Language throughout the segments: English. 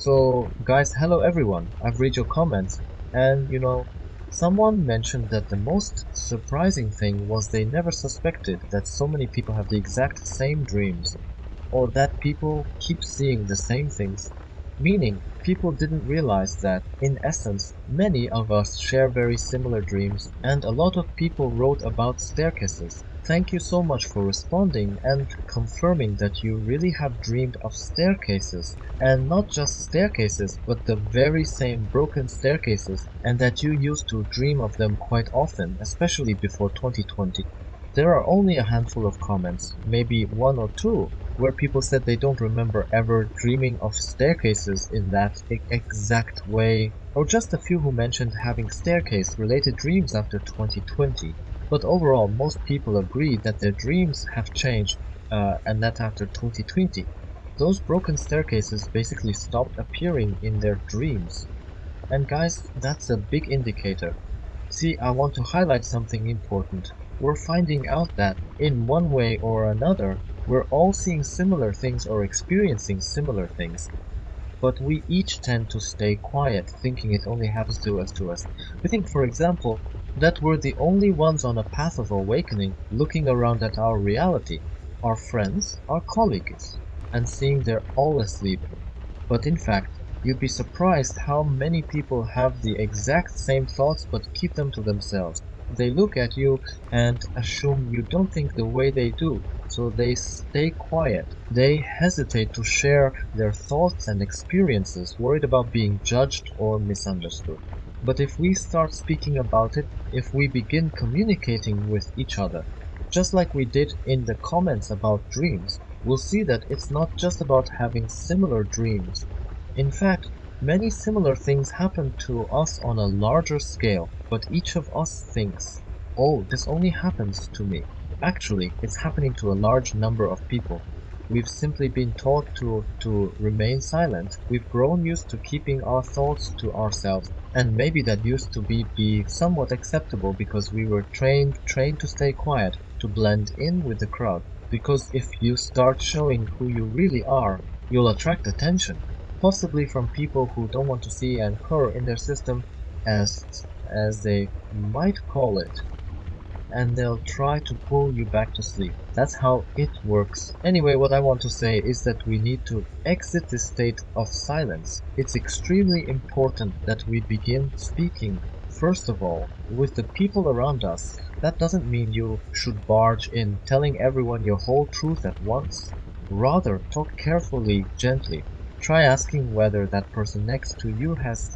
So, guys, hello everyone. I've read your comments, and someone mentioned that the most surprising thing was they never suspected that so many people have the exact same dreams, or that people keep seeing the same things. Meaning, people didn't realize that, in essence, many of us share very similar dreams, and a lot of people wrote about staircases. Thank you so much for responding and confirming that you really have dreamed of staircases, and not just staircases, but the very same broken staircases, and that you used to dream of them quite often, especially before 2020. There are only a handful of comments, maybe one or two, where people said they don't remember ever dreaming of staircases in that exact way, or just a few who mentioned having staircase-related dreams after 2020. But overall, most people agree that their dreams have changed, and that after 2020. Those broken staircases basically stopped appearing in their dreams. And guys, that's a big indicator. See, I want to highlight something important. We're finding out that, in one way or another, we're all seeing similar things or experiencing similar things, but we each tend to stay quiet, thinking it only happens to us. We think, for example, that we're the only ones on a path of awakening, looking around at our reality, our friends, our colleagues, and seeing they're all asleep. But in fact, you'd be surprised how many people have the exact same thoughts but keep them to themselves. They look at you and assume you don't think the way they do, so they stay quiet. They hesitate to share their thoughts and experiences, worried about being judged or misunderstood. But if we start speaking about it, if we begin communicating with each other, just like we did in the comments about dreams, we'll see that it's not just about having similar dreams. In fact, many similar things happen to us on a larger scale, but each of us thinks, oh, this only happens to me. Actually, it's happening to a large number of people. We've simply been taught to remain silent. We've grown used to keeping our thoughts to ourselves. And maybe that used to be somewhat acceptable because we were trained to stay quiet, to blend in with the crowd. Because if you start showing who you really are, you'll attract attention, possibly from people who don't want to see anchor in their system, as as they might call it, and they'll try to pull you back to sleep. That's how it works. Anyway, what I want to say is that we need to exit this state of silence. It's extremely important that we begin speaking, first of all, with the people around us. That doesn't mean you should barge in, telling everyone your whole truth at once. Rather, talk carefully, gently. Try asking whether that person next to you has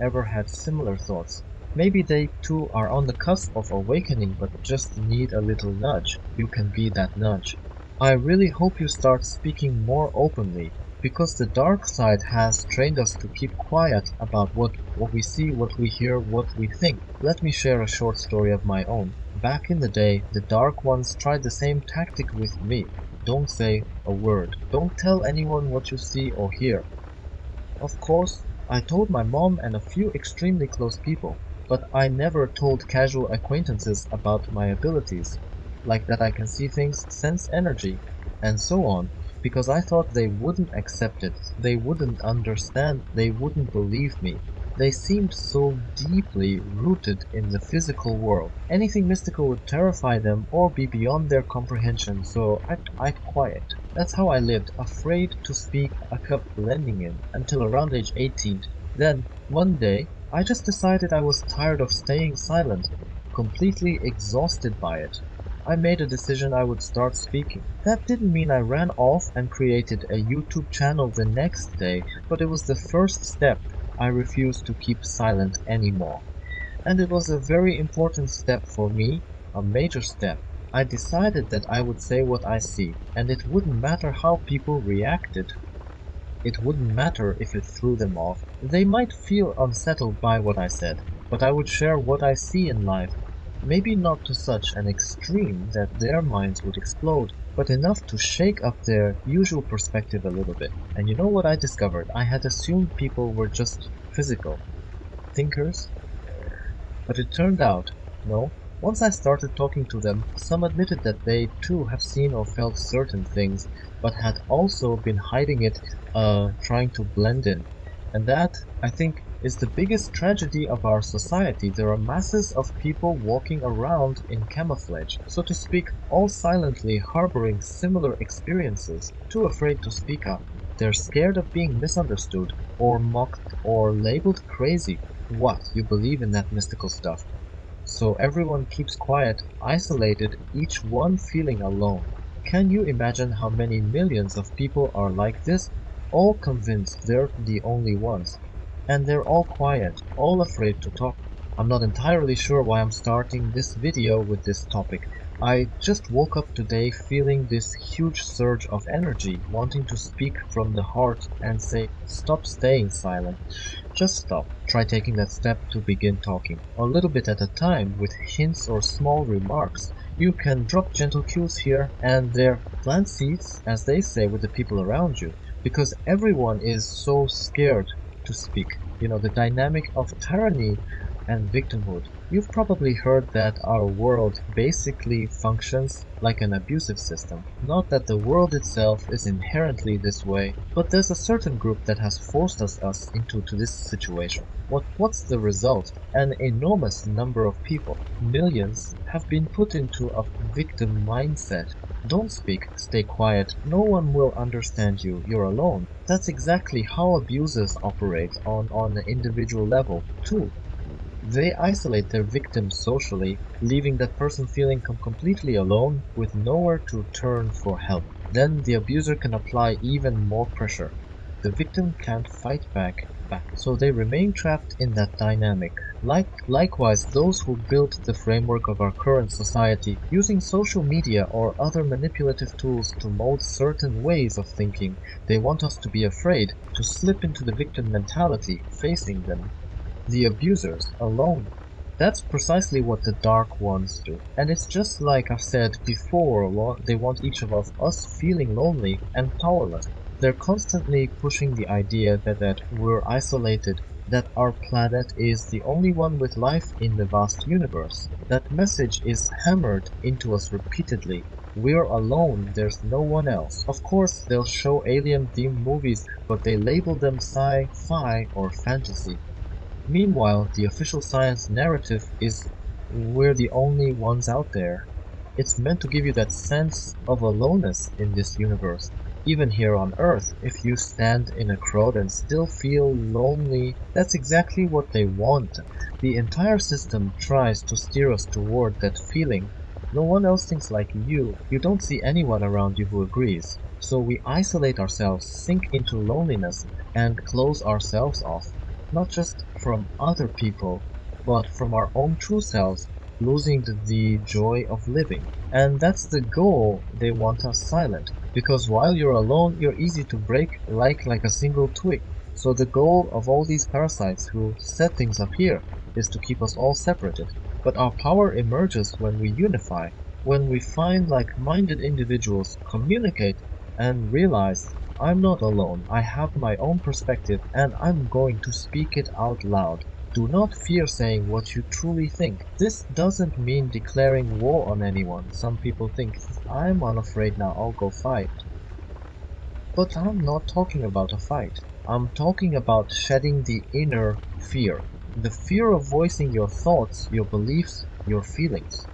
ever had similar thoughts. Maybe they too are on the cusp of awakening but just need a little nudge. You can be that nudge. I really hope you start speaking more openly, because the dark side has trained us to keep quiet about what we see, what we hear, what we think. Let me share a short story of my own. Back in the day, the Dark Ones tried the same tactic with me. Don't say a word. Don't tell anyone what you see or hear. Of course, I told my mom and a few extremely close people, but I never told casual acquaintances about my abilities, like that I can see things, sense energy, and so on, because I thought they wouldn't accept it, they wouldn't understand, they wouldn't believe me. They seemed so deeply rooted in the physical world. Anything mystical would terrify them or be beyond their comprehension, so I'd quiet. That's how I lived, afraid to speak. I kept blending in until around age 18. Then, one day, I just decided I was tired of staying silent, completely exhausted by it. I made a decision I would start speaking. That didn't mean I ran off and created a YouTube channel the next day, but it was the first step. I refused to keep silent anymore. And it was a very important step for me, a major step. I decided that I would say what I see, and it wouldn't matter how people reacted. It wouldn't matter if it threw them off. They might feel unsettled by what I said, but I would share what I see in life. Maybe not to such an extreme that their minds would explode, but enough to shake up their usual perspective a little bit. And you know what I discovered? I had assumed people were just physical thinkers, but it turned out, no. Once I started talking to them, some admitted that they too have seen or felt certain things, but had also been hiding it, trying to blend in. And that, I think, is the biggest tragedy of our society. There are masses of people walking around in camouflage, so to speak, all silently harboring similar experiences, too afraid to speak up. They're scared of being misunderstood, or mocked, or labeled crazy. What, you believe in that mystical stuff? So everyone keeps quiet, isolated, each one feeling alone. Can you imagine how many millions of people are like this? All convinced they're the only ones. And they're all quiet, all afraid to talk. I'm not entirely sure why I'm starting this video with this topic. I just woke up today feeling this huge surge of energy, wanting to speak from the heart and say, stop staying silent. Just stop. Try taking that step to begin talking, a little bit at a time, with hints or small remarks. You can drop gentle cues here and there, plant seeds, as they say, with the people around you, because everyone is so scared to speak. You know, the dynamic of tyranny and victimhood. You've probably heard that our world basically functions like an abusive system. Not that the world itself is inherently this way, but there's a certain group that has forced us into this situation. What's the result? An enormous number of people, millions, have been put into a victim mindset. Don't speak, stay quiet, no one will understand you, you're alone. That's exactly how abusers operate on an individual level, too. They isolate their victim socially, leaving that person feeling completely alone with nowhere to turn for help. Then the abuser can apply even more pressure. The victim can't fight back, so they remain trapped in that dynamic. Likewise, those who built the framework of our current society, using social media or other manipulative tools to mold certain ways of thinking, they want us to be afraid, to slip into the victim mentality, facing them, the abusers, alone. That's precisely what the Dark Ones do. And it's just like I've said before, they want each of us feeling lonely and powerless. They're constantly pushing the idea that we're isolated, that our planet is the only one with life in the vast universe. That message is hammered into us repeatedly. We're alone, there's no one else. Of course, they'll show alien-themed movies, but they label them sci-fi or fantasy. Meanwhile, the official science narrative is we're the only ones out there. It's meant to give you that sense of aloneness in this universe. Even here on Earth, if you stand in a crowd and still feel lonely, that's exactly what they want. The entire system tries to steer us toward that feeling. No one else thinks like you. You don't see anyone around you who agrees. So we isolate ourselves, sink into loneliness, and close ourselves off not just from other people, but from our own true selves, losing the joy of living. And that's the goal. They want us silent, because while you're alone, you're easy to break like a single twig. So the goal of all these parasites who set things up here is to keep us all separated. But our power emerges when we unify, when we find like-minded individuals, communicate, and realize I'm not alone. I have my own perspective and I'm going to speak it out loud. Do not fear saying what you truly think. This doesn't mean declaring war on anyone. Some people think, I'm unafraid now, I'll go fight. But I'm not talking about a fight. I'm talking about shedding the inner fear. The fear of voicing your thoughts, your beliefs, your feelings.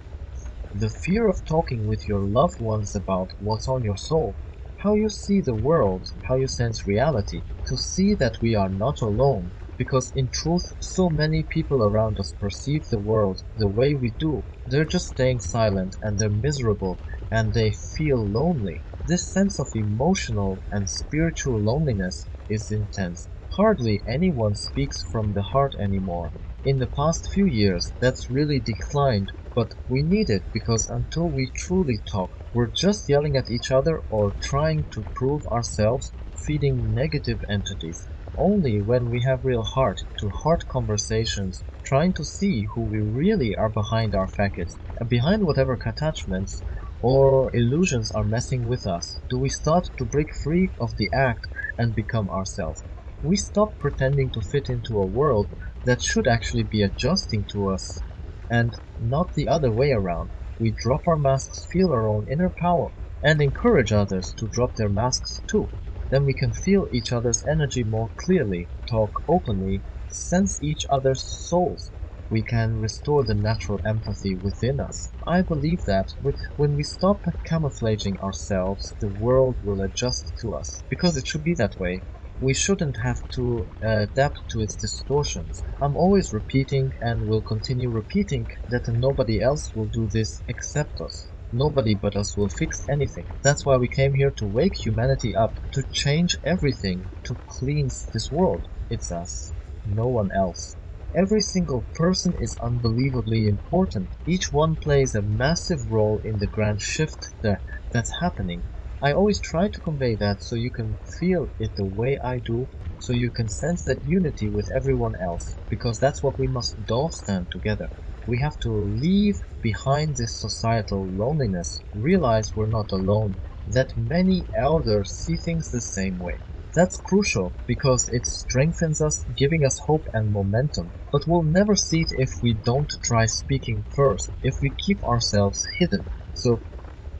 The fear of talking with your loved ones about what's on your soul, how you see the world, how you sense reality, to see that we are not alone, because in truth, so many people around us perceive the world the way we do. They're just staying silent and they're miserable and they feel lonely. This sense of emotional and spiritual loneliness is intense. Hardly anyone speaks from the heart anymore. In the past few years, that's really declined, but we need it because until we truly talk, we're just yelling at each other or trying to prove ourselves, feeding negative entities. Only when we have real heart-to-heart conversations, trying to see who we really are behind our facades, behind whatever attachments or illusions are messing with us, do we start to break free of the act and become ourselves. We stop pretending to fit into a world that should actually be adjusting to us and not the other way around. We drop our masks, feel our own inner power, and encourage others to drop their masks too. Then we can feel each other's energy more clearly, talk openly, sense each other's souls. We can restore the natural empathy within us. I believe that when we stop camouflaging ourselves, the world will adjust to us. Because it should be that way. We shouldn't have to adapt to its distortions. I'm always repeating and will continue repeating that nobody else will do this except us. Nobody but us will fix anything. That's why we came here to wake humanity up, to change everything, to cleanse this world. It's us, no one else. Every single person is unbelievably important. Each one plays a massive role in the grand shift that's happening. I always try to convey that so you can feel it the way I do, so you can sense that unity with everyone else, because that's what we must all stand together. We have to leave behind this societal loneliness, realize we're not alone, that many elders see things the same way. That's crucial because it strengthens us, giving us hope and momentum. But we'll never see it if we don't try speaking first, if we keep ourselves hidden. So,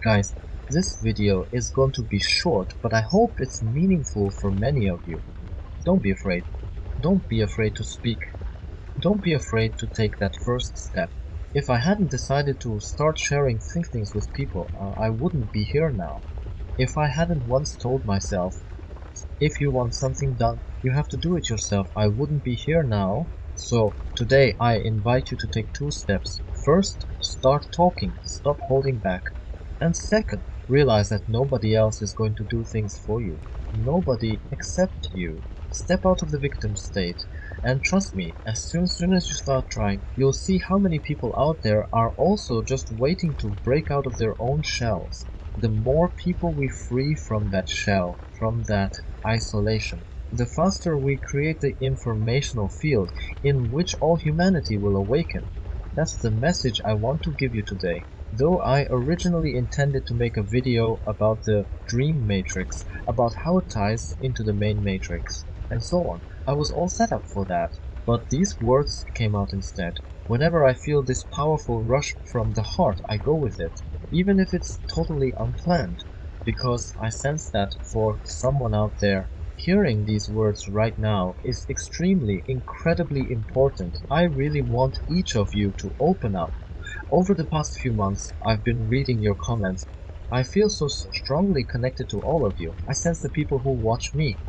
guys, this video is going to be short, but I hope it's meaningful for many of you. Don't be afraid. Don't be afraid to speak. Don't be afraid to take that first step. If I hadn't decided to start sharing things with people, I wouldn't be here now. If I hadn't once told myself, if you want something done, you have to do it yourself, I wouldn't be here now. So today I invite you to take two steps. First, start talking, stop holding back. And second, realize that nobody else is going to do things for you. Nobody except you. Step out of the victim state. And trust me, as soon as you start trying, you'll see how many people out there are also just waiting to break out of their own shells. The more people we free from that shell, from that isolation, the faster we create the informational field in which all humanity will awaken. That's the message I want to give you today. Though I originally intended to make a video about the dream matrix, about how it ties into the main matrix, and so on. I was all set up for that, but these words came out instead. Whenever I feel this powerful rush from the heart, I go with it, even if it's totally unplanned, because I sense that for someone out there, hearing these words right now is extremely, incredibly important. I really want each of you to open up. Over the past few months, I've been reading your comments. I feel so strongly connected to all of you. I sense the people who watch me.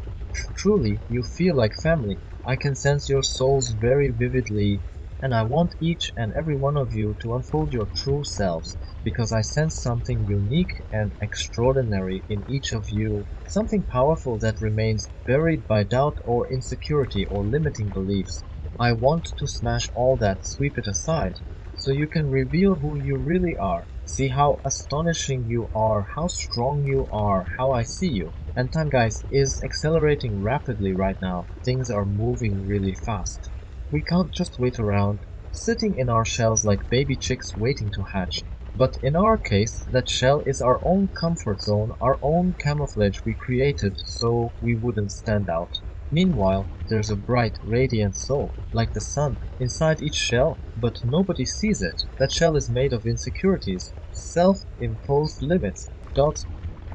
Truly, you feel like family. I can sense your souls very vividly, and I want each and every one of you to unfold your true selves, because I sense something unique and extraordinary in each of you, something powerful that remains buried by doubt or insecurity or limiting beliefs. I want to smash all that, sweep it aside, so you can reveal who you really are. See how astonishing you are, how strong you are, how I see you. And time, guys, is accelerating rapidly right now. Things are moving really fast. We can't just wait around, sitting in our shells like baby chicks waiting to hatch. But in our case, that shell is our own comfort zone, our own camouflage we created so we wouldn't stand out. Meanwhile, there's a bright, radiant soul, like the sun, inside each shell, but nobody sees it. That shell is made of insecurities, self-imposed limits, doubts,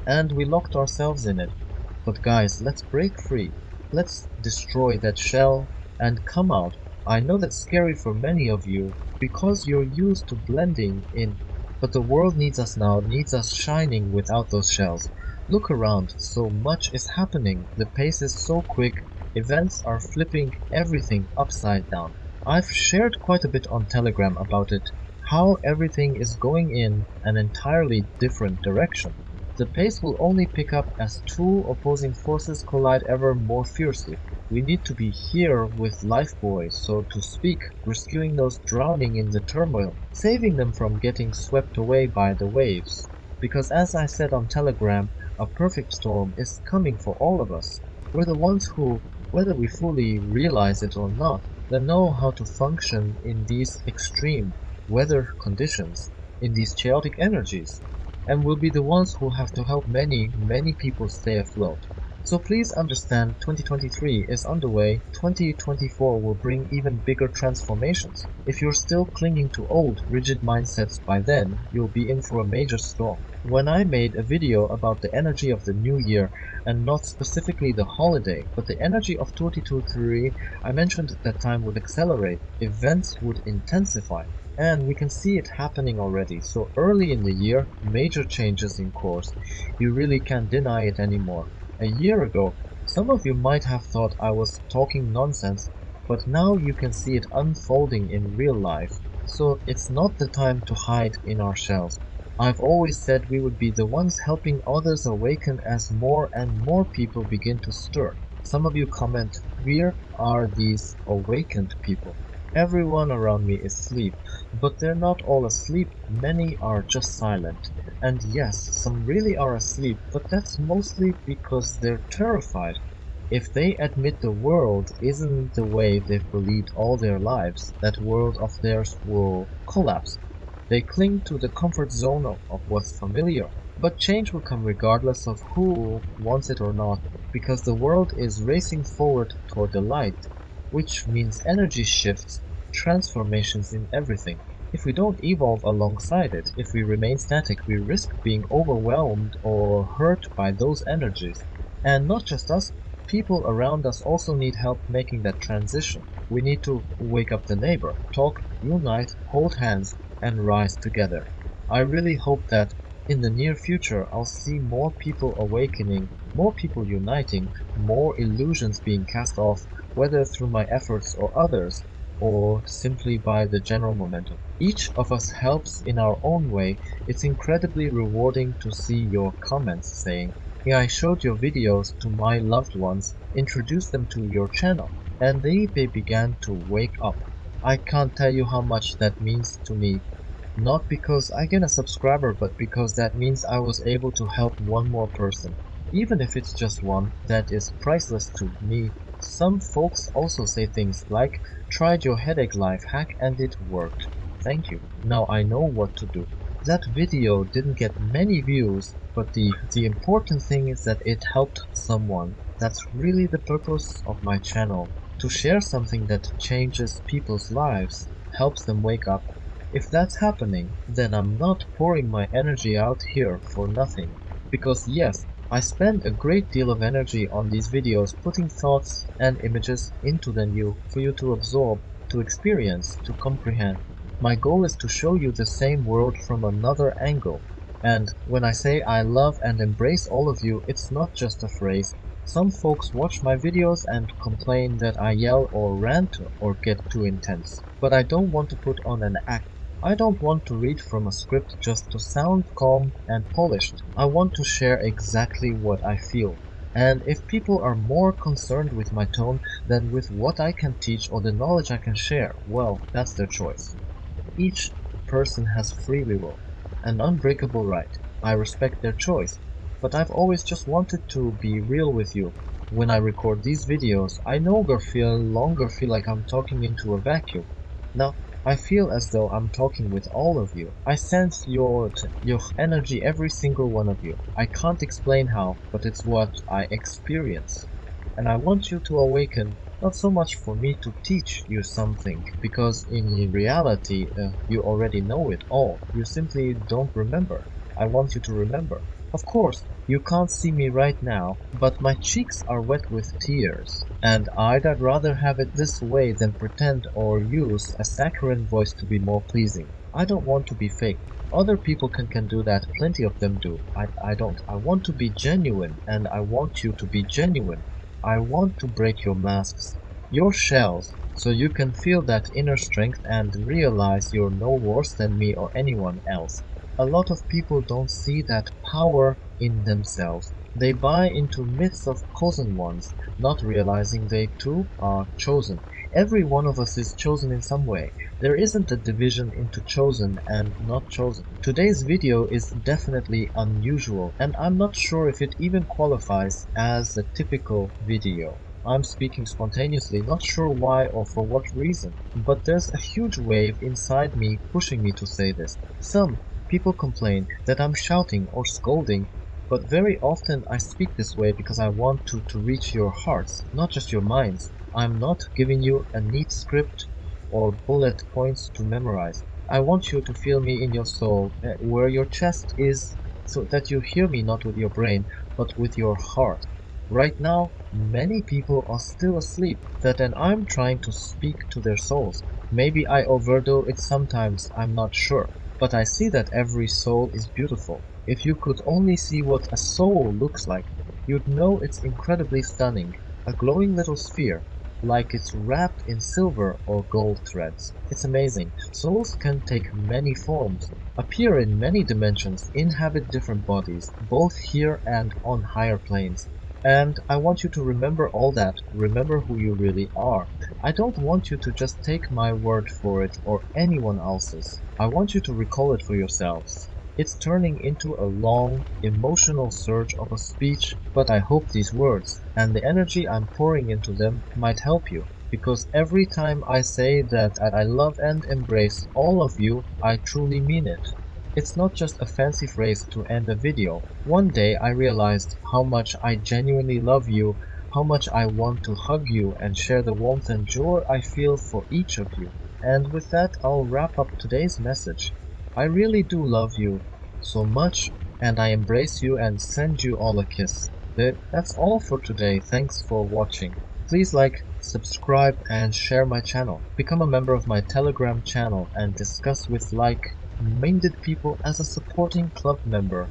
and we locked ourselves in it. But guys, let's break free. Let's destroy that shell and come out. I know that's scary for many of you because you're used to blending in, but the world needs us now, needs us shining without those shells. Look around, so much is happening. The pace is so quick. Events are flipping everything upside down. I've shared quite a bit on Telegram about it, how everything is going in an entirely different direction. The pace will only pick up as two opposing forces collide ever more fiercely. We need to be here with lifebuoys, so to speak, rescuing those drowning in the turmoil, saving them from getting swept away by the waves. Because as I said on Telegram, a perfect storm is coming for all of us. We're the ones who, whether we fully realize it or not, that know how to function in these extreme weather conditions, in these chaotic energies, and will be the ones who have to help many, many people stay afloat. So please understand 2023 is underway, 2024 will bring even bigger transformations. If you're still clinging to old, rigid mindsets by then, you'll be in for a major storm. When I made a video about the energy of the new year, and not specifically the holiday, but the energy of 2023, I mentioned that time would accelerate, events would intensify, and we can see it happening already. So early in the year, major changes in course. You really can't deny it anymore. A year ago, some of you might have thought I was talking nonsense, but now you can see it unfolding in real life. So it's not the time to hide in our shells. I've always said we would be the ones helping others awaken as more and more people begin to stir. Some of you comment, where are these awakened people? Everyone around me is asleep, but they're not all asleep. Many are just silent. And yes, some really are asleep, but that's mostly because they're terrified. If they admit the world isn't the way they've believed all their lives, that world of theirs will collapse. They cling to the comfort zone of what's familiar. But change will come regardless of who wants it or not, because the world is racing forward toward the light, which means energy shifts, transformations in everything. If we don't evolve alongside it, if we remain static, we risk being overwhelmed or hurt by those energies. And not just us, people around us also need help making that transition. We need to wake up the neighbor, talk, unite, hold hands, and rise together. I really hope that in the near future I'll see more people awakening, more people uniting, more illusions being cast off, whether through my efforts or others, or simply by the general momentum. Each of us helps in our own way. It's incredibly rewarding to see your comments saying, "Yeah, I showed your videos to my loved ones, introduced them to your channel, and they began to wake up." I can't tell you how much that means to me, not because I get a subscriber, but because that means I was able to help one more person. Even if it's just one, that is priceless to me. Some folks also say things like, "Tried your headache life hack and it worked. Thank you. Now I know what to do." That video didn't get many views, but the important thing is that it helped someone. That's really the purpose of my channel, to share something that changes people's lives, helps them wake up. If that's happening, then I'm not pouring my energy out here for nothing. Because yes, I spend a great deal of energy on these videos putting thoughts and images into them for you to absorb, to experience, to comprehend. My goal is to show you the same world from another angle. And when I say I love and embrace all of you, it's not just a phrase. Some folks watch my videos and complain that I yell or rant or get too intense. But I don't want to put on an act. I don't want to read from a script just to sound calm and polished. I want to share exactly what I feel. And if people are more concerned with my tone than with what I can teach or the knowledge I can share, well, that's their choice. Each person has free will, an unbreakable right. I respect their choice, but I've always just wanted to be real with you. When I record these videos, I no longer feel like I'm talking into a vacuum. Now, I feel as though I'm talking with all of you. I sense your energy, every single one of you. I can't explain how, but it's what I experience. And I want you to awaken, not so much for me to teach you something, because in reality, you already know it all. You simply don't remember. I want you to remember. Of course, you can't see me right now, but my cheeks are wet with tears, and I'd rather have it this way than pretend or use a saccharine voice to be more pleasing. I don't want to be fake. Other people can do that. Plenty of them do. I don't. I want to be genuine, and I want you to be genuine. I want to break your masks, your shells, so you can feel that inner strength and realize you're no worse than me or anyone else. A lot of people don't see that power in themselves. They buy into myths of chosen ones, not realizing they too are chosen. Every one of us is chosen in some way. There isn't a division into chosen and not chosen. Today's video is definitely unusual, and I'm not sure if it even qualifies as a typical video. I'm speaking spontaneously, not sure why or for what reason, but there's a huge wave inside me pushing me to say this. Some people complain that I'm shouting or scolding, But very often I speak this way because I want to reach your hearts, not just your minds. I'm not giving you a neat script or bullet points to memorize. I want you to feel me in your soul, where your chest is, so that you hear me not with your brain, but with your heart. Right now, many people are still asleep, and I'm trying to speak to their souls. Maybe I overdo it sometimes, I'm not sure, but I see that every soul is beautiful. If you could only see what a soul looks like, you'd know it's incredibly stunning. A glowing little sphere, like it's wrapped in silver or gold threads. It's amazing. Souls can take many forms, appear in many dimensions, inhabit different bodies, both here and on higher planes. And I want you to remember all that. Remember who you really are. I don't want you to just take my word for it or anyone else's. I want you to recall it for yourselves. It's turning into a long, emotional surge of a speech, but I hope these words and the energy I'm pouring into them might help you. Because every time I say that I love and embrace all of you, I truly mean it. It's not just a fancy phrase to end a video. One day I realized how much I genuinely love you, how much I want to hug you and share the warmth and joy I feel for each of you. And with that, I'll wrap up today's message. I really do love you so much, and I embrace you and send you all a kiss. That's all for today. Thanks for watching. Please like, subscribe, and share my channel. Become a member of my Telegram channel and discuss with like-minded people as a supporting club member.